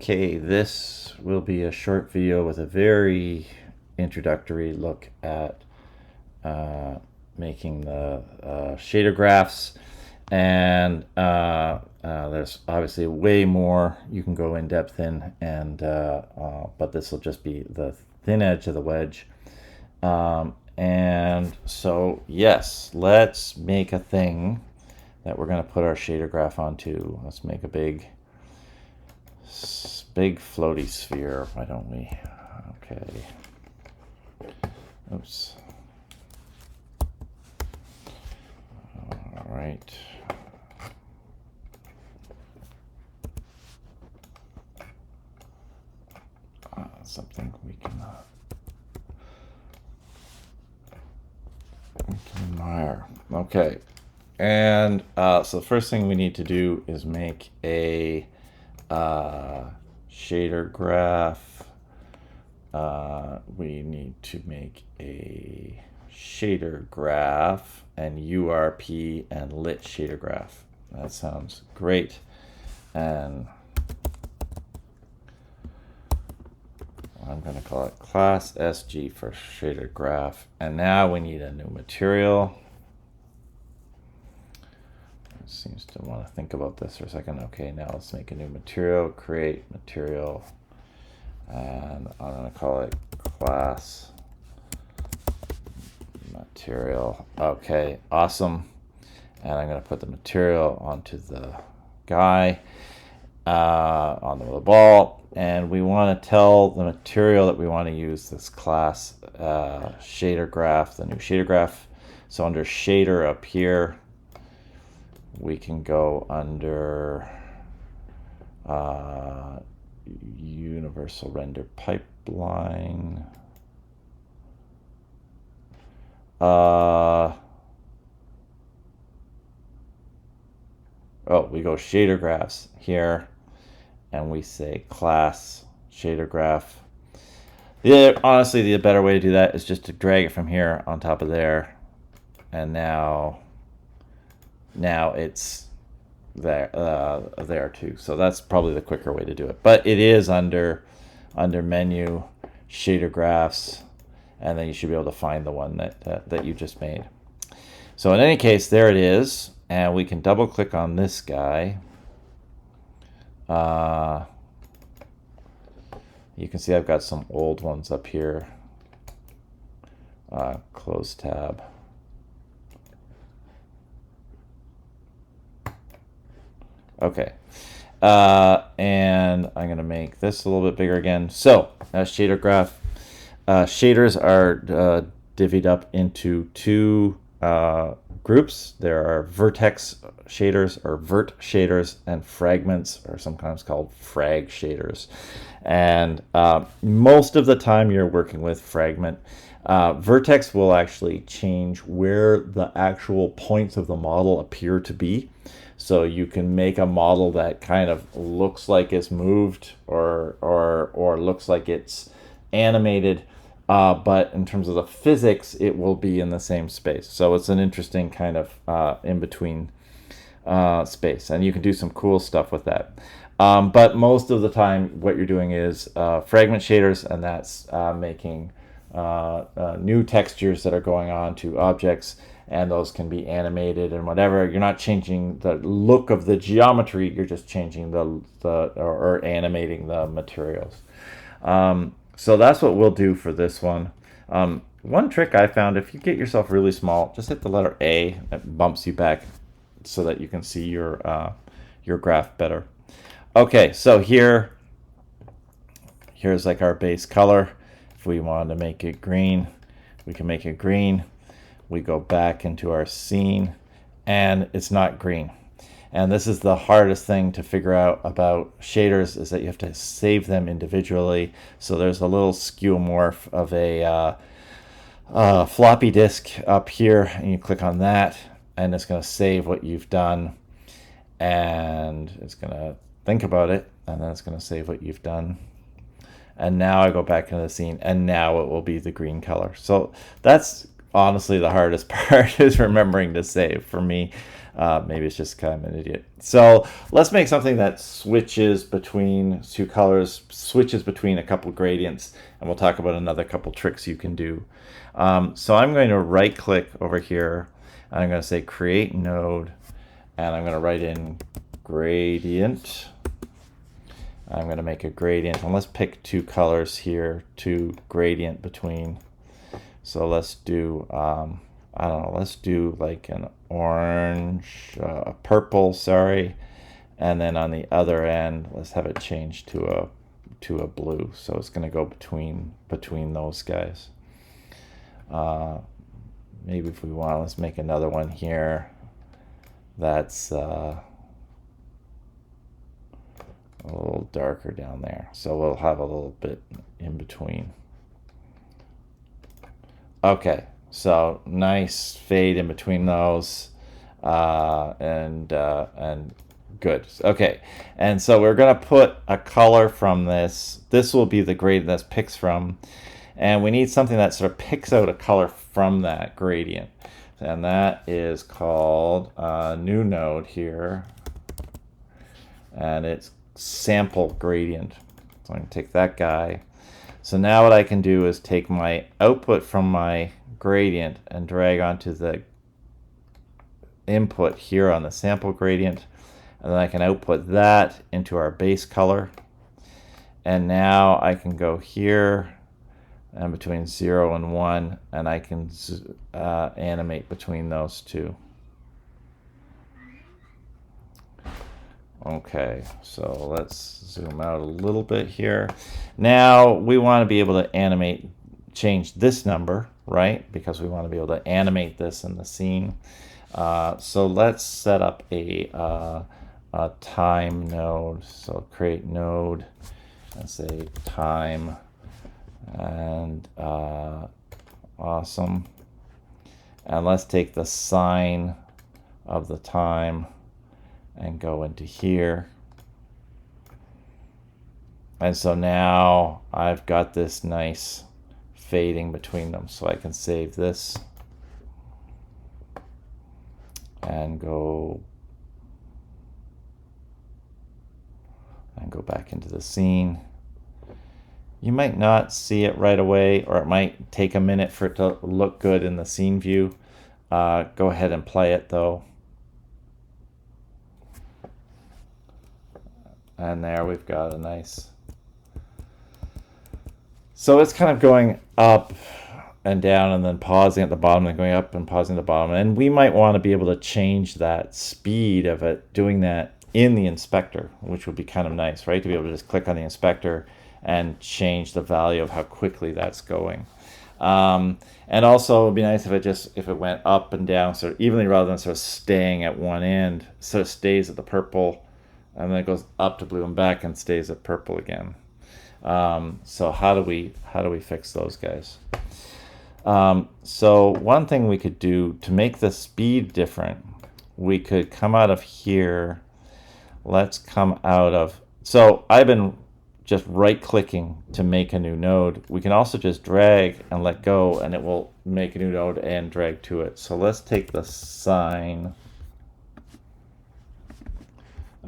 Okay, this will be a short video with a very introductory look at making the shader graphs, and there's obviously way more you can go in depth in, and but this will just be the thin edge of the wedge. And so yes, let's make a thing that we're going to put our shader graph onto. Let's make a big floaty sphere, why don't we? Okay. Oops. All right. Something we can admire. Okay. And so the first thing we need to do is make a shader graph. We need to make a shader graph and URP and lit shader graph. That sounds great. And I'm going to call it class SG for shader graph. And now we need a new material. It seems to want to think about this for a second. Okay, now let's make a new material, create material, and I'm going to call it class material. Okay, awesome. And I'm going to put the material onto the guy, on the ball, and we want to tell the material that we want to use this class shader graph, the new shader graph. So under shader up here, we can go under universal render pipeline. We go shader graphs here, and we say class shader graph. Honestly, the better way to do that is just to drag it from here on top of there, and now it's there too. So that's probably the quicker way to do it. But it is under menu, shader graphs, and then you should be able to find the one that you just made. So in any case, there it is, and we can double click on this guy. You can see I've got some old ones up here. Close tab. Okay, and I'm going to make this a little bit bigger again. So, shader graph. Shaders are divvied up into two groups. There are vertex shaders, or vert shaders, and fragments, or sometimes called frag shaders. And most of the time you're working with fragment. Vertex will actually change where the actual points of the model appear to be. So you can make a model that kind of looks like it's moved or looks like it's animated, but in terms of the physics, it will be in the same space. So it's an interesting kind of in-between space, and you can do some cool stuff with that. But most of the time, what you're doing is fragment shaders, and that's making new textures that are going on to objects, and those can be animated and whatever. You're not changing the look of the geometry, you're just changing or animating the materials. So that's what we'll do for this one. One trick I found, if you get yourself really small, just hit the letter A. It bumps you back so that you can see your graph better. Okay, so here's like our base color. If we wanted to make it green, we can make it green. We go back into our scene, and it's not green. And this is the hardest thing to figure out about shaders, is that you have to save them individually. So there's a little skeuomorph of a floppy disk up here, and you click on that, and it's going to save what you've done, and it's going to think about it, and then it's going to save what you've done. And now I go back into the scene, and now it will be the green color. So that's honestly the hardest part is remembering to save for me. Maybe it's just kind of an idiot. So let's make something that switches between two colors, switches between a couple gradients, and we'll talk about another couple tricks you can do. So I'm going to right click over here, and I'm going to say create node, and I'm going to write in gradient. I'm going to make a gradient, and let's pick two colors here to gradient between. So let's do, I don't know, let's do like an orange, purple, sorry. And then on the other end, let's have it change to a blue. So it's going to go between those guys. Maybe if we want, let's make another one here that's a little darker down there. So we'll have a little bit in between. Okay, so nice fade in between those, and good. Okay, and so we're gonna put a color from this. This will be the gradient that picks from, and we need something that sort of picks out a color from that gradient, and that is called new node here, and it's sample gradient. So I'm gonna take that guy. So now what I can do is take my output from my gradient and drag onto the input here on the sample gradient, and then I can output that into our base color. And now I can go here and between 0 and 1, and I can animate between those two. Okay, so let's zoom out a little bit here. Now we want to be able to animate, change this number, right? Because we want to be able to animate this in the scene. So let's set up a time node. So create node and say time, and awesome. And let's take the sine of the time and go into here. And so now I've got this nice fading between them. So I can save this and go back into the scene. You might not see it right away, or it might take a minute for it to look good in the scene view. Go ahead and play it though. And there we've got a nice, so it's kind of going up and down and then pausing at the bottom and going up and pausing at the bottom. And we might want to be able to change that speed of it, doing that in the inspector, which would be kind of nice, right? To be able to just click on the inspector and change the value of how quickly that's going. And also it would be nice if it went up and down sort of evenly rather than sort of staying at one end. So it stays at the purple, and then it goes up to blue and back and stays at purple again. So how do we fix those guys? So one thing we could do to make the speed different, we could come out of here. Let's come out of, so I've been just right clicking to make a new node. We can also just drag and let go, and it will make a new node and drag to it. So let's take the sine.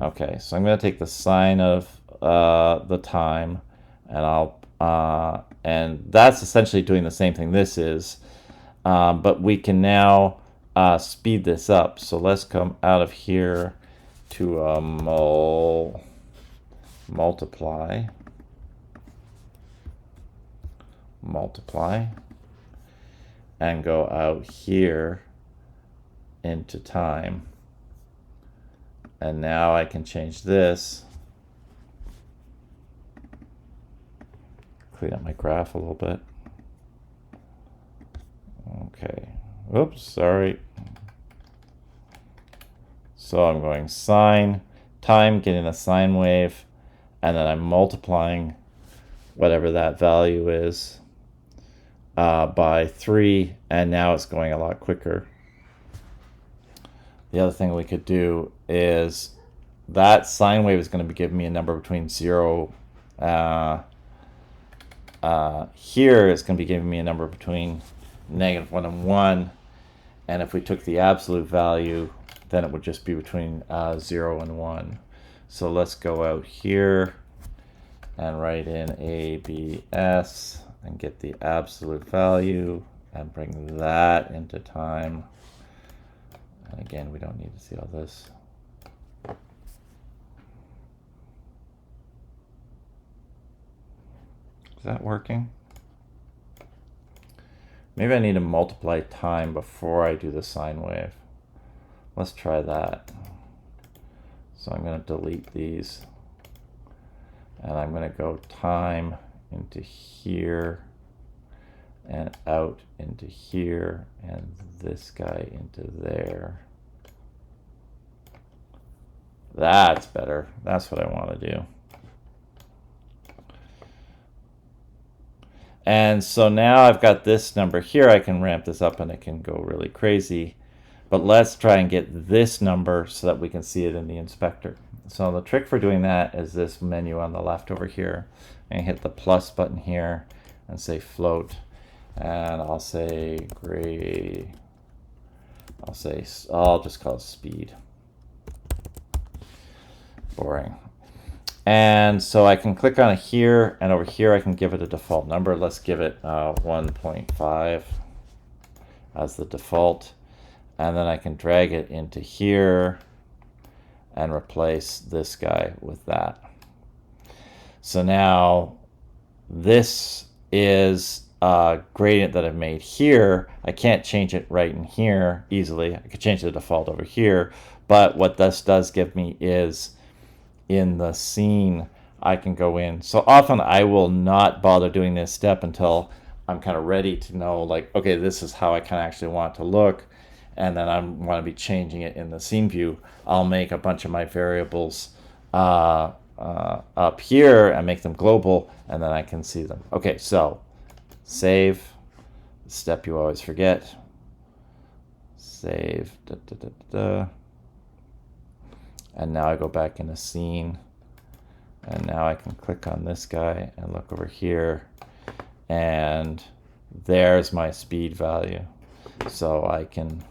Okay, so I'm going to take the sine of the time, and and that's essentially doing the same thing this is, but we can now speed this up. So let's come out of here to multiply, and go out here into time. And now I can change this, clean up my graph a little bit. Okay, oops, sorry. So I'm going sine, time, getting a sine wave, and then I'm multiplying whatever that value is by 3, and now it's going a lot quicker. The other thing we could do is that sine wave is going to be giving me a number between 0. Here it's going to be giving me a number between -1 and 1. And if we took the absolute value, then it would just be between 0 and 1. So let's go out here and write in ABS and get the absolute value and bring that into time. And again, we don't need to see all this. Is that working? Maybe I need to multiply time before I do the sine wave. Let's try that. So I'm going to delete these. And I'm going to go time into here and out into here and this guy into there. That's better. That's what I want to do. And so now I've got this number here. I can ramp this up and it can go really crazy. But let's try and get this number so that we can see it in the inspector. So the trick for doing that is this menu on the left over here. And hit the plus button here and say float. And I'll say grade. I'll just call it speed. Boring. And so I can click on it here, and over here I can give it a default number. Let's give it 1.5 as the default. And then I can drag it into here and replace this guy with that. So now this is a gradient that I've made here. I can't change it right in here easily. I could change the default over here. But what this does give me is in the scene, I can go in. So often I will not bother doing this step until I'm kind of ready to know, like, okay, this is how I kind of actually want it to look. And then I want to be changing it in the scene view. I'll make a bunch of my variables up here and make them global, and then I can see them. Okay, so save, step you always forget. Save, and now I go back in the scene, and now I can click on this guy and look over here, and there's my speed value. So I can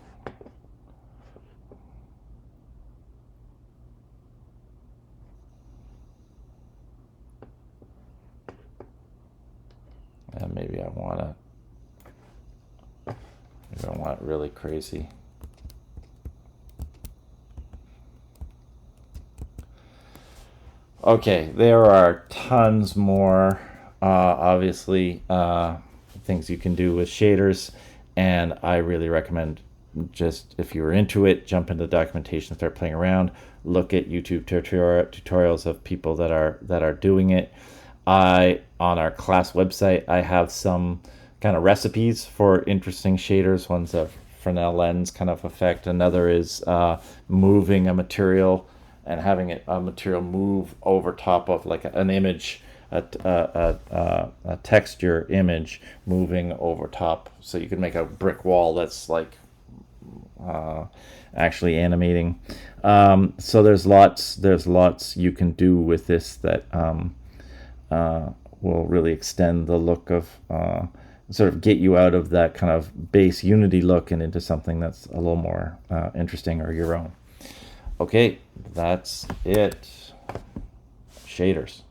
and maybe I want it really crazy. Okay, there are tons more, obviously, things you can do with shaders, and I really recommend, just if you're into it, jump into the documentation, start playing around, look at YouTube tutorials of people that are doing it. On our class website, I have some kind of recipes for interesting shaders. One's a Fresnel lens kind of effect. Another is moving a material and having a material move over top of like an image, a texture image moving over top. So you can make a brick wall that's like actually animating. So there's lots you can do with this that will really extend the look of, sort of get you out of that kind of base Unity look and into something that's a little more interesting or your own. Okay, that's it. Shaders.